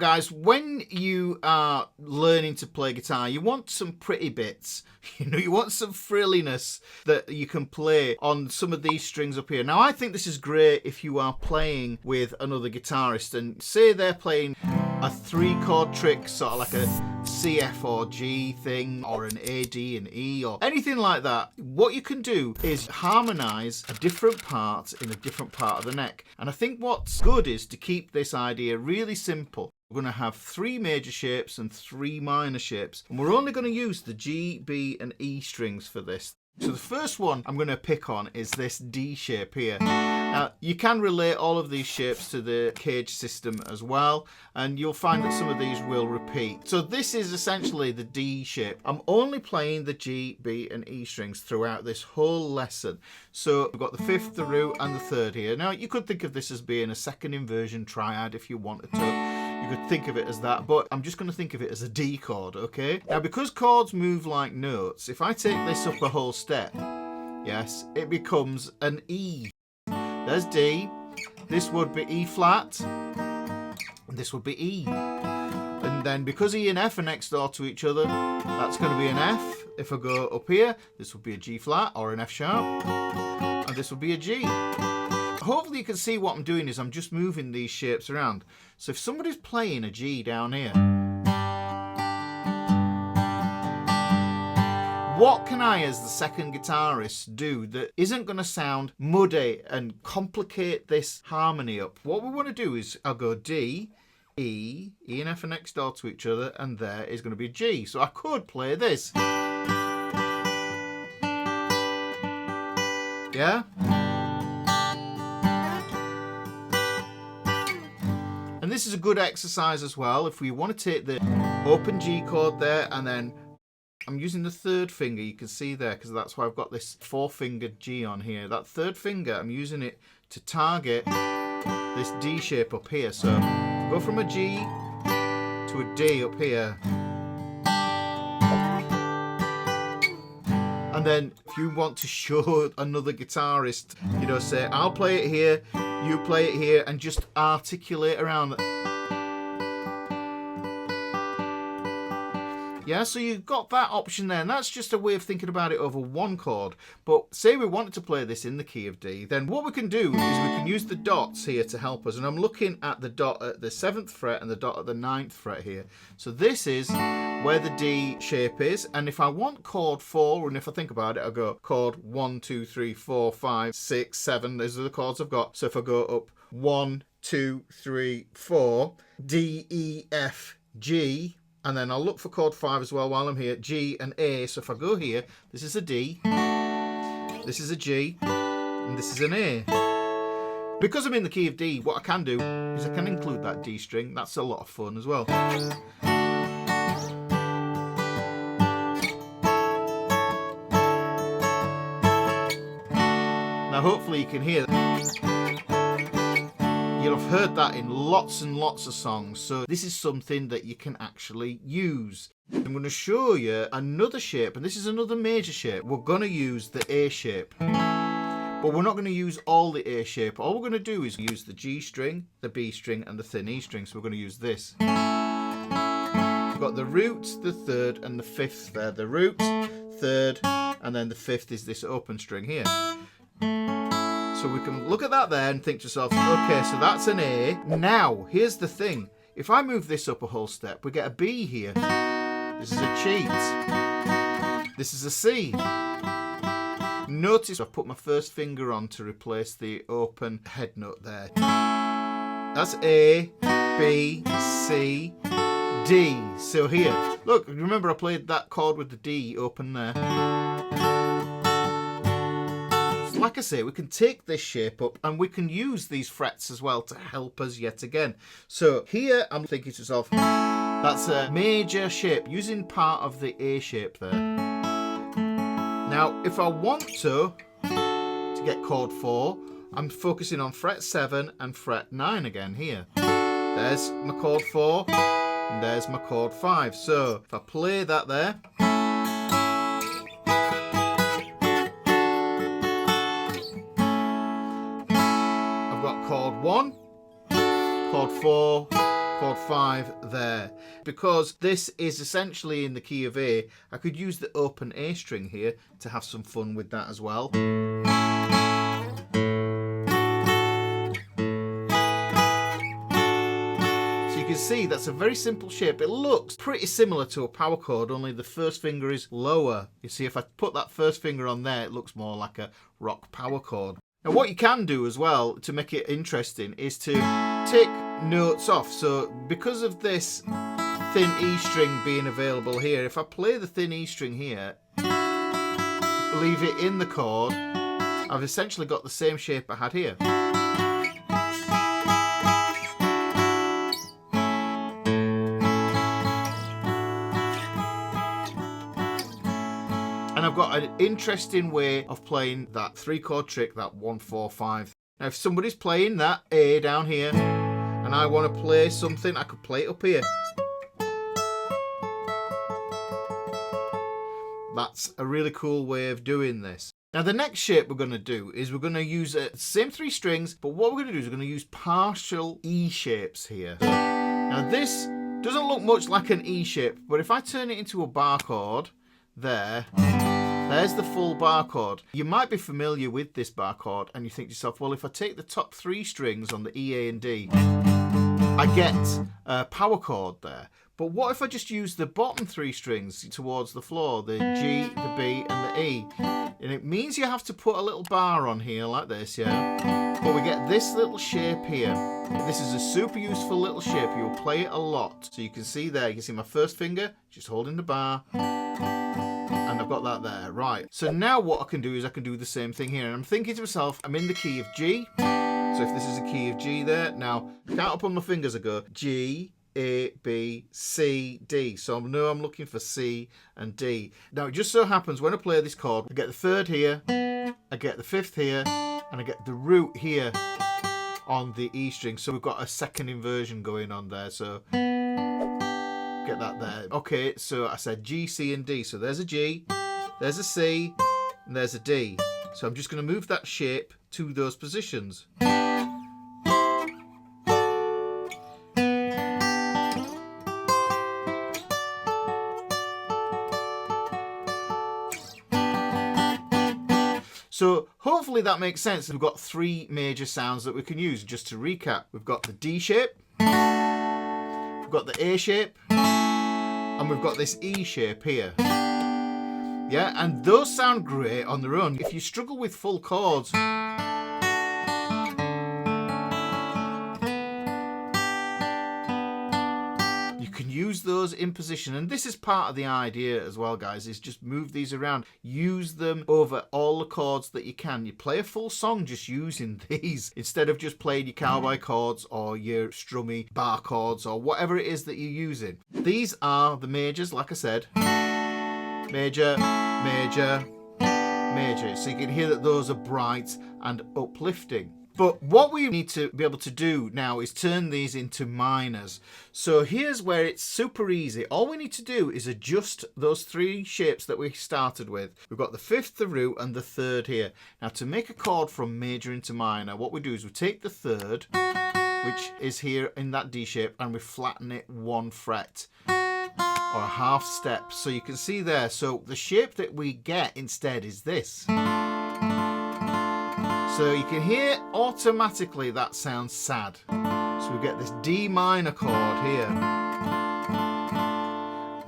guys, when you are learning to play guitar, you want some pretty bits. You want some frilliness that you can play on some of these strings up here. Now, I think this is great if you are playing with another guitarist and say they're playing a 3-chord trick, sort of like a C, F or G thing, or an A, D and E, or anything like that. What you can do is harmonize a different part in a different part of the neck. And I think what's good is to keep this idea really simple. We're going to have 3 major shapes and 3 minor shapes, and we're only going to use the G, B and E strings for this. So the first one I'm going to pick on is this D shape here. Now, you can relate all of these shapes to the cage system as well, and you'll find that some of these will repeat. So this is essentially the D shape. I'm only playing the G, B and E strings throughout this whole lesson. So we've got the 5th, the root and the 3rd here. Now, you could think of this as being a second inversion triad if you wanted to. You could think of it as that, but I'm just going to think of it as a D chord, okay? Now, because chords move like notes, if I take this up a whole step, yes, it becomes an E. There's D, this would be E flat, and this would be E. And then because E and F are next door to each other, that's going to be an F. If I go up here, this would be a G flat or an F sharp, and this would be a G. Hopefully you can see what I'm doing is I'm just moving these shapes around. So if somebody's playing a G down here, what can I, as the second guitarist, do that isn't going to sound muddy and complicate this harmony up? What we want to do is I'll go D, E, E and F are next door to each other, and there is going to be G. So I could play this. Yeah? And this is a good exercise as well. If we want to take the open G chord there, and then I'm using the 3rd finger, you can see there, because that's why I've got this 4-fingered G on here. That 3rd finger, I'm using it to target this D shape up here. So go from a G to a D up here. And then if you want to show another guitarist, say, I'll play it here, you play it here, and just articulate around it. Yeah, so you've got that option there, and that's just a way of thinking about it over one chord. But say we wanted to play this in the key of D, then what we can do is we can use the dots here to help us. And I'm looking at the dot at the 7th fret and the dot at the 9th fret here. So this is where the D shape is, and if I want chord 4, and if I think about it, I'll go chord 1, 2, 3, 4, 5, 6, 7. Those are the chords I've got. So if I go up 1, 2, 3, 4, D, E, F, G, and then I'll look for chord 5 as well while I'm here, G and A. So if I go here, this is a D, this is a G, and this is an A. Because I'm in the key of D, what I can do is I can include that D string. That's a lot of fun as well. Now hopefully you can hear You'll have heard that in lots and lots of songs, so this is something that you can actually use. I'm going to show you another shape, and this is another major shape. We're going to use the A shape, but we're not going to use all the A shape. All we're going to do is use the G string, the B string, and the thin E string, so we're going to use this. We've got the root, the 3rd, and the 5th there. The root, 3rd, and then the 5th is this open string here. So we can look at that there and think to yourself, okay, so that's an A. Now, here's the thing. If I move this up a whole step, we get a B here. This is a cheat. This is a C. Notice I've put my 1st finger on to replace the open head note there. That's A, B, C, D. So here, look, remember I played that chord with the D open there. Like I say, we can take this shape up and we can use these frets as well to help us yet again. So here I'm thinking to myself, that's a major shape, using part of the A shape there. Now, if I want to get chord 4, I'm focusing on fret 7 and fret 9 again here. There's my chord 4 and there's my chord 5. So if I play that there, chord 1, chord 4, chord 5 there. Because this is essentially in the key of A, I could use the open A string here to have some fun with that as well. You can see that's a very simple shape. It looks pretty similar to a power chord, only the first finger is lower. You see, if I put that first finger on there, it looks more like a rock power chord. Now what you can do as well to make it interesting is to take notes off. So because of this thin E string being available here, if I play the thin E string here, leave it in the chord, I've essentially got the same shape I had here. And I've got an interesting way of playing that 3-chord trick, that 1-4-5. Now if somebody's playing that A down here and I want to play something, I could play it up here. That's a really cool way of doing this. Now the next shape we're going to do is we're going to use the same 3 strings, but what we're going to do is we're going to use partial E shapes here. Now this doesn't look much like an E shape, but if I turn it into a bar chord, there's the full bar chord. You might be familiar with this bar chord and you think to yourself, well, if I take the top 3 strings on the E, A and D, I get a power chord there. But what if I just use the bottom 3 strings towards the floor, the G, the B and the E? And it means you have to put a little bar on here like this, yeah? But we get this little shape here. This is a super useful little shape. You'll play it a lot. So you can see there, you can see my first finger just holding the bar. And I've got that there. Right. So now what I can do is I can do the same thing here. And I'm thinking to myself, I'm in the key of G. So if this is a key of G there, now count up on my fingers, I go G, A, B, C, D. So I know I'm looking for C and D. Now it just so happens when I play this chord, I get the 3rd here, I get the 5th here, and I get the root here on the E string. So we've got a second inversion going on there. So get that there. Okay, so I said G, C and D. So there's a G, there's a C, and there's a D. So I'm just going to move that shape to those positions. So hopefully that makes sense. We've got 3 major sounds that we can use. Just to recap, we've got the D shape, we've got the A shape, and we've got this E shape here. Yeah, and those sound great on their own. If you struggle with full chords, you can use those in position. And this is part of the idea as well, guys, is just move these around. Use them over all the chords that you can. You play a full song just using these instead of just playing your cowboy chords or your strummy bar chords or whatever it is that you're using. These are the majors, like I said. Major, major, major. So you can hear that those are bright and uplifting. But what we need to be able to do now is turn these into minors. So here's where it's super easy. All we need to do is adjust those 3 shapes that we started with. We've got the 5th, the root, and the 3rd here. Now to make a chord from major into minor, what we do is we take the 3rd, which is here in that D shape, and we flatten it 1 fret. Or a half step. So you can see there. So the shape that we get instead is this. So you can hear automatically that sounds sad. So we get this D minor chord here.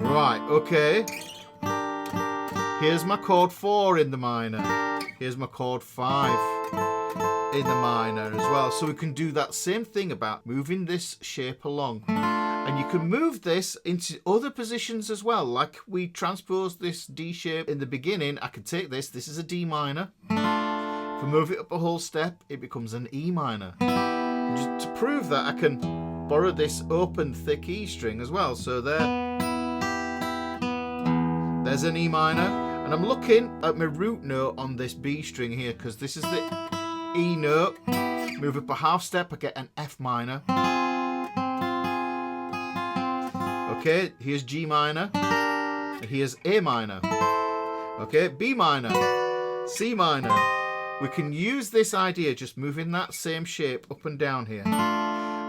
Right, okay. Here's my chord 4 in the minor. Here's my chord 5 in the minor as well. So we can do that same thing about moving this shape along. And you can move this into other positions as well. Like we transposed this D shape in the beginning, I can take this. This is a D minor. If I move it up a whole step, it becomes an E minor. And just to prove that, I can borrow this open thick E string as well. So there's an E minor. And I'm looking at my root note on this B string here because this is the E note. Move up a half step, I get an F minor. Okay, here's G minor, and here's A minor. Okay, B minor, C minor. We can use this idea, just moving that same shape up and down here.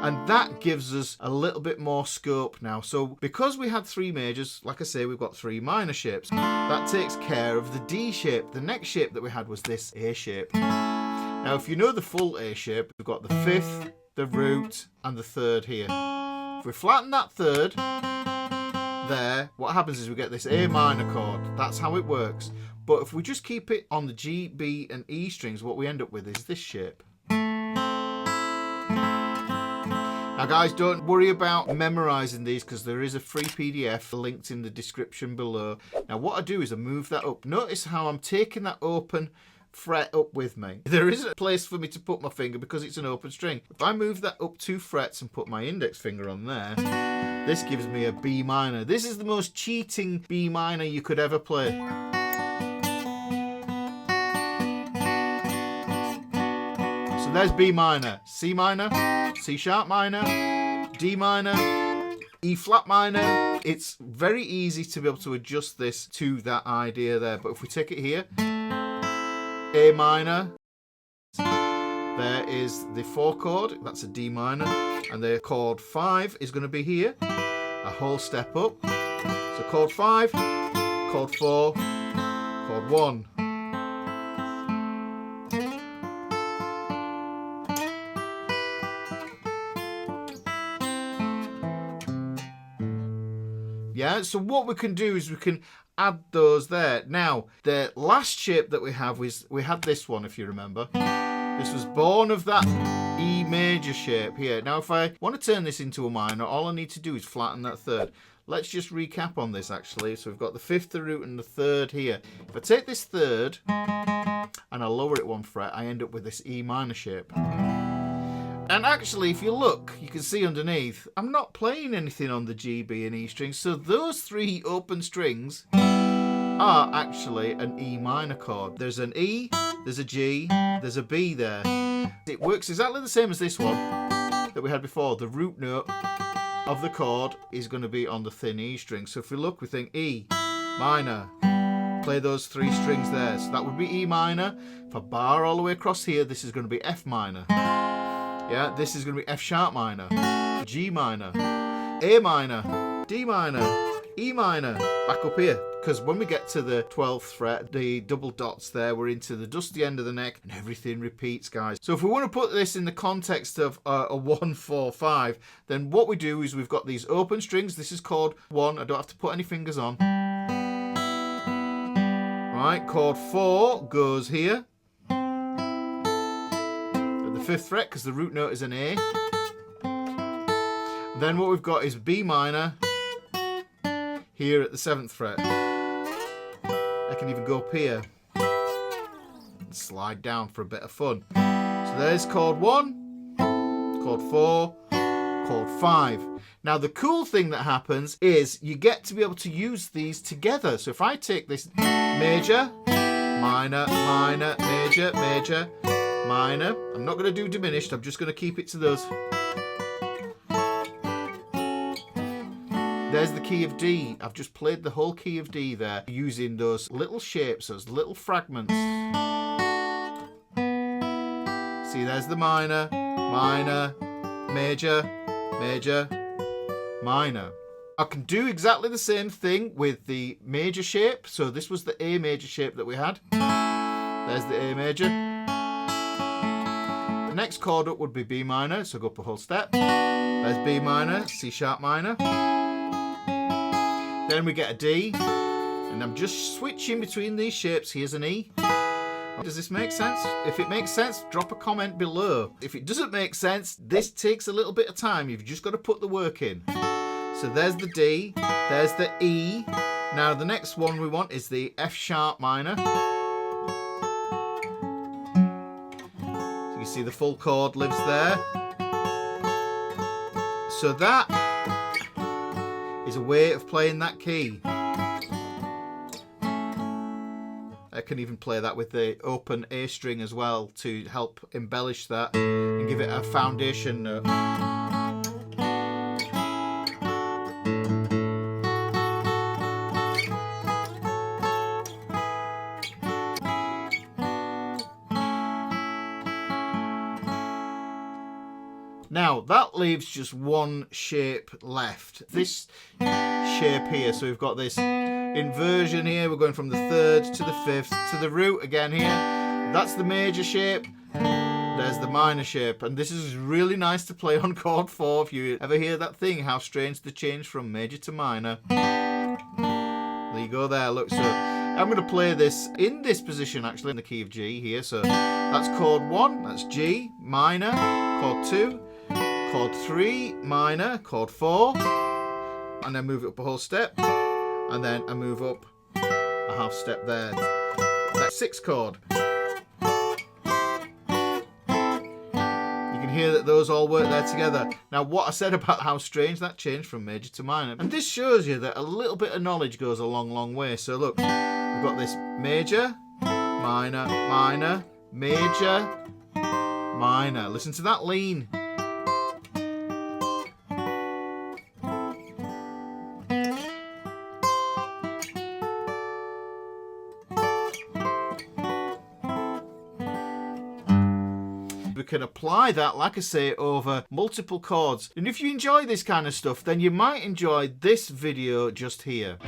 And that gives us a little bit more scope now. So because we had 3 majors, like I say, we've got 3 minor shapes. That takes care of the D shape. The next shape that we had was this A shape. Now, if you know the full A shape, we've got the 5th, the root, and the 3rd here. If we flatten that 3rd there, what happens is we get this A minor chord. That's how it works. But if we just keep it on the G, B, and E strings, what we end up with is this shape. Now guys, don't worry about memorizing these because there is a free PDF linked in the description below. Now what I do is I move that up. Notice how I'm taking that open fret up with me. There isn't a place for me to put my finger because it's an open string. If I move that up 2 frets and put my index finger on there, this gives me a B minor. This is the most cheating B minor you could ever play. So there's B minor, C minor, C sharp minor, D minor, E flat minor. It's very easy to be able to adjust this to that idea there. But if we take it here, A minor, there is the 4 chord, that's a D minor, and the chord 5 is going to be here, a whole step up. So chord 5, chord 4, chord 1. Yeah, so what we can do is we can add those there. Now, the last shape that we have was, we had this one, if you remember. This was born of that E major shape here. Now, if I want to turn this into a minor, all I need to do is flatten that 3rd. Let's just recap on this, actually. So we've got the 5th, the root, and the 3rd here. If I take this 3rd and I lower it 1 fret, I end up with this E minor shape. And actually, if you look, you can see underneath, I'm not playing anything on the G, B, and E strings. So those 3 open strings are actually an E minor chord. There's an E, there's a G, there's a B there. It works exactly the same as this one that we had before. The root note of the chord is going to be on the thin E string. So if we look, we think E minor. Play those 3 strings there. So that would be E minor. If I bar all the way across here, this is going to be F minor. Yeah, this is going to be F sharp minor, G minor, A minor, D minor, E minor, back up here. Because when we get to the 12th fret, the double dots there, we're into the dusty end of the neck and everything repeats, guys. So if we want to put this in the context of a 1, 4, 5, then what we do is we've got these open strings. This is chord 1. I don't have to put any fingers on. Right, chord 4 goes here. 5th fret because the root note is an A. Then what we've got is B minor here at the 7th fret. I can even go up here and slide down for a bit of fun. So there's chord 1, chord 4, chord 5. Now the cool thing that happens is you get to be able to use these together. So if I take this major, minor, minor, major, major, minor. I'm not going to do diminished, I'm just going to keep it to those. There's the key of D. I've just played the whole key of D there using those little shapes, those little fragments. See, there's the minor, minor, major, major, minor. I can do exactly the same thing with the major shape. So this was the A major shape that we had. There's the A major. The next chord up would be B minor, so go up a whole step. There's B minor, C sharp minor. Then we get a D, and I'm just switching between these shapes. Here's an E. Does this make sense? If it makes sense, drop a comment below. If it doesn't make sense, this takes a little bit of time. You've just got to put the work in. So there's the D, there's the E. Now the next one we want is the F sharp minor. You see the full chord lives there. So that is a way of playing that key. I can even play that with the open A string as well to help embellish that and give it a foundation note. Now, that leaves just one shape left. This shape here. So we've got this inversion here. We're going from the third to the fifth to the root again here. That's the major shape. There's the minor shape. And this is really nice to play on chord 4. If you ever hear that thing, how strange the change from major to minor. There you go there. Look, so I'm going to play this in this position, actually, in the key of G here. So that's chord 1, that's G, minor, chord 2, chord 3, minor, chord 4, and then move it up a whole step, and then I move up a half step there. That's 6th chord. You can hear that those all work there together. Now, what I said about how strange that changed from major to minor, and this shows you that a little bit of knowledge goes a long, long way. So look, we've got this major, minor, minor, major, minor. Listen to that lean. We can apply that, like I say, over multiple chords. And if you enjoy this kind of stuff, then you might enjoy this video just here.